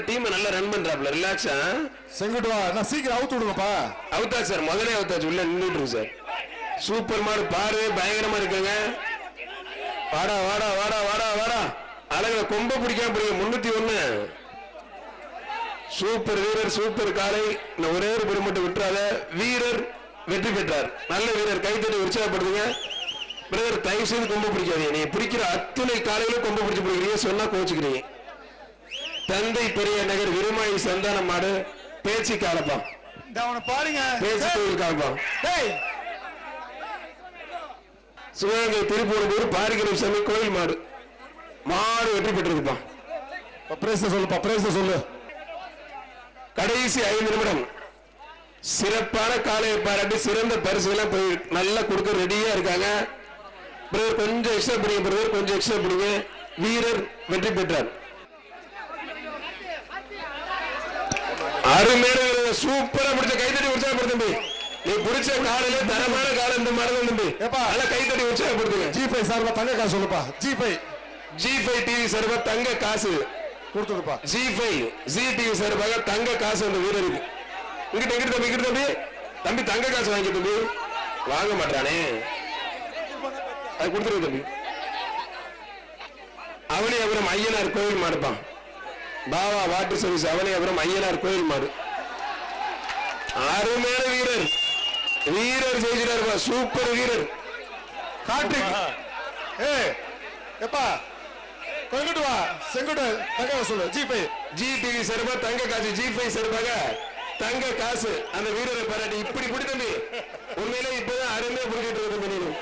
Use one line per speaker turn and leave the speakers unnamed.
Team நல்லா run பண்றாப்ல. ரிலாக்ஸா
செங்குட்டு வா, நான் சீக்கிரம் அவுத்து விடுங்கப்பா.
அவுத்தா சார், முதலே அவுத்தாச்சு, உள்ள நின்றுட்டு இருக்கு சார். சூப்பர் மாடு, பாரு பயங்கரமா இருக்குங்க. வாடா வாடா வாடா வாடா வாடா, அழகு கொம்ப பிடிக்காம போறீங்க. 301 சூப்பர் வீரர், சூப்பர் காலை. ஒரே ஒரு பேர் மட்டும் விட்டுறாத. வீரர் வெற்றி பெற்றார். நல்ல வீரர், கைத்தட்டி உற்சாகப்படுத்துங்க. பிரதர் தயவு செய்து கொம்ப பிடிக்காதீங்க. நீங்க பிடிக்கிற அத்துணை காலையிலும் கொம்ப பிடிச்சு பிடிக்கிறீங்க, சொன்னா கோச்சுக்கிறீங்க. தந்தை பெரிய நகர் விருமாயி சந்தான மாடு பேச்சு காலப்பா.
பாருங்க
பேச்சு கோயில் காலப்பா. சிவகங்கை திருப்பூர் பாரிகரம் சாமி கோயில் மாடு. மாடு வெற்றி பெற்றிருப்பா.
சொல்லுப்பா, பிரேச சொல்லு.
கடைசி 5 நிமிடம். சிறப்பான காலையை பாராட்டி சிறந்த பரிசுலாம் போய் நல்லா கொடுக்க ரெடியா இருக்காங்க. பிரதர் கொஞ்சம் எக்ஸ்ட்ரா பிடிங்க, பிரதர் கொஞ்சம் எக்ஸ்ட்ரா பிடிங்க. வீரர் வெற்றி பெற்றார். அருமையான வீரர், சூப்பரா பிடிச்ச, கைத்தட்டி உற்சாகப்படுத்த தம்பி. நீ பிடிச்ச காலையில தரமான காலம் இந்த மாதிரி தம்பி. நல்லா கைத்தட்டி உற்சாகப்படுத்துங்க.
G5 சார்பா தங்க காசு சொல்லுப்பா.
G5 டிவி சார்பா தங்க காசு
கொடுத்துருப்பா.
G5 ஜி டிவி சார்பாக தங்க காசு அந்த வீரருக்கு. இங்கிட்ட இங்கிட்ட தம்பி, இங்கிட்ட தம்பி, தம்பி தங்க காசு வாங்கி தம்பி. வாங்க மாட்டானே, அது கொடுத்துருங்க தம்பி. அவனியாபுரம் ஐயனார் கோயில் மாடுப்பான். பாவா வாட்டர் சர்வீஸ் அவனியாபுரம் ஐயனார் கோயில் மாடு. அருமையான வீரர், வீரர் ஜெயிச்சிட்டாருப்பா. சூப்பர் வீரர்
கார்த்திக். எப்பா கொங்கிட்டு வா, செங்குட்டு தங்க சொல்லு. G5
ஜி டிவி சார்பா தங்க காசு, G5 சார்பாக தங்க காசு அந்த வீரரை பாராட்டி. இப்படி பிடி தம்பி, உண்மையிலே இப்பதான் அருமையா பிடிக்கிட்டு இருக்கு.